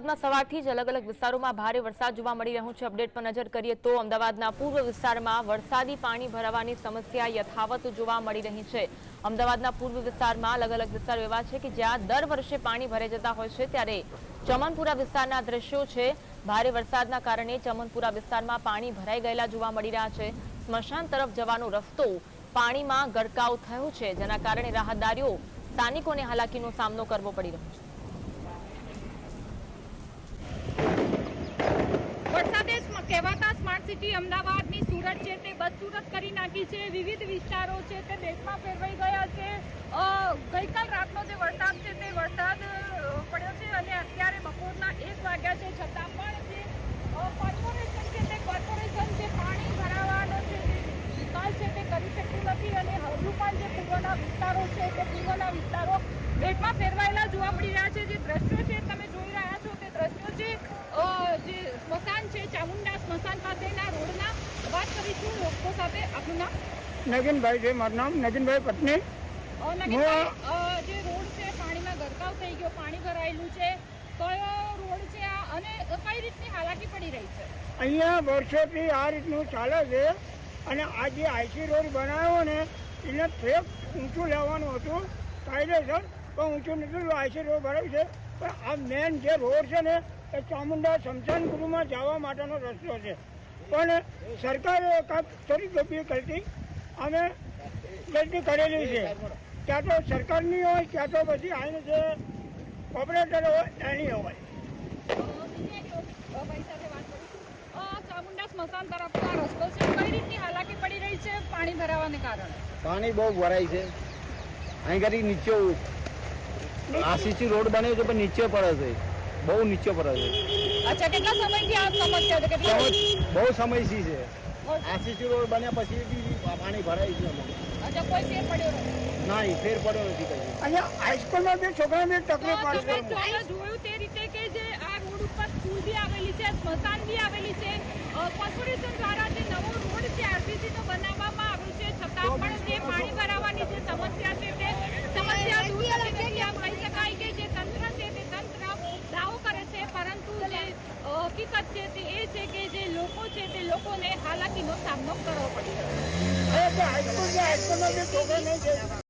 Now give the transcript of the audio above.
સવારથી જ અલગ અલગ વિસ્તારોમાં ભારે વરસાદ જોવા મળી રહ્યો છે। અપડેટ પર નજર કરીએ તો અમદાવાદના પૂર્વ વિસ્તારમાં વરસાદી પાણી ભરાવાની સમસ્યા યથાવત જોવા મળી રહી છે। અમદાવાદના પૂર્વ વિસ્તારમાં અલગ અલગ વિસ્તારો એવા છે કે જ્યાં દર વર્ષે પાણી ભરાઈ જતા હોય છે, ત્યારે ચમનપુરા વિસ્તારના દ્રશ્યો છે। ભારે વરસાદના કારણે ચમનપુરા વિસ્તારમાં પાણી ભરાઈ ગયેલા જોવા મળી રહ્યા છે। સ્મશાન તરફ જવાનો રસ્તો પાણીમાં ગરકાવ થયો છે, જેના કારણે રાહદારીઓ સ્થાનિકોને હાલાકીનો સામનો કરવો પડી રહ્યો છે। વરસાદે કહેવાતા સ્માર્ટ સિટી અમદાવાદની સુરત છે તે બદસુરત કરી નાખી છે। વિવિધ વિસ્તારો છે તે દેશમાં ફેરવાઈ ગયા છે। ગઈકાલ રાતનો જે વરસાદ છે તે વરસાદ પડ્યો છે અને અત્યારે બપોરના 1 વાગ્યા છે, છતાં પણ જે કોર્પોરેશન છે તે કોર્પોરેશન જે પાણી ભરાવાનો છે નિકાલ છે તે કરી શકતું નથી અને હજુ પણ જે પૂર્વના વિસ્તારો છે તે પૂર્વના વિસ્તારો ભેટમાં ફેરવાયેલા જોવા મળી રહ્યા છે। જે દ્રશ્યો છે તમે જોઈ રહ્યા છો તે દ્રશ્યો છે જે સ્મશાન છે ચામુંડા સ્મશાન પાસેના રોડના। વાત કરીશું લોકો સાથે। આપનું નામ? નગીનભાઈ છે મારું નામ, નગીનભાઈ પત્ની। નગીનભાઈ, જે રોડ છે પાણીમાં ગરકાવ થઈ ગયો, પાણી ભરાયેલું છે, કયો રોડ છે આ અને કઈ રીતની હાલાકી પડી રહી છે? અહીંયા વર્ષોથી આ રીતનું ચાલે છે અને આ જે આઈસી રોડ બનાવ્યો ને એને ફેક ઊંચું લેવાનું હતું કાયદેસર, પણ ઊંચું નથી, આઈસી રોડ બનાવ્યું છે। પણ આ મેન જે રોડ છે ને એ ચામુંડા સ્મશાન ગૃહમાં જવા માટેનો રસ્તો છે, પણ સરકારે કાંઈક થોડી ગંભીર ગલતી અમે ગલતી કરેલી છે। ક્યાં તો સરકારની હોય, ક્યાં તો પછી આવીને જે ઓપરેટર હોય એની હોય। ચામુંડા સ્મશાન તરફનો આ રસ્તો છે, કઈ રીતની હાલાકી પડી રહી છે પાણી ભરાવાને કારણે? પાણી બહુ ભરાય છે। અહીં ઘડી નીચે આસીસી રોડ બન્યો છે પણ નીચે પડે છે, બહુ નીચે પડે છે। અચ્છા, કેટલા સમયથી આ સમસ્યા છે? બહુ સમયથી છે। આસીસી રોડ બન્યા પછી બી પાણી ભરાય છે। અચ્છા, કોઈ ફેર પડ્યો નથી? નહીં, ફેર પડ્યો નથી કઈ। અહીંયા હાઈસ્કૂલમાં બી છોકરાને તકલીફ પડે છે। જોયું તે રીતે કે જે આ રોડ ઉપર સ્કૂલ બી આવેલી છે, સ્મશાન બી આવેલી છે, કોર્પોરેશન દ્વારા જે નવો રોડ છે આરસીસી નો બનાવવામાં આવ્યો છે, છતાં પણ જે પાણી ભરાવાની જે સમસ્યા છે તે સમસ્યા દૂર નથી થઈ। આમ કહી શકાય કે જે તંત્ર છે તે તંત્ર દાવો કરે છે, પરંતુ જે હકીકત છે તે એ છે કે જે લોકો છે તે લોકોને હાલાકીનો સામનો કરવો પડી રહ્યો છે। હાઈસ્કૂલમાં બી છોકરા નહીં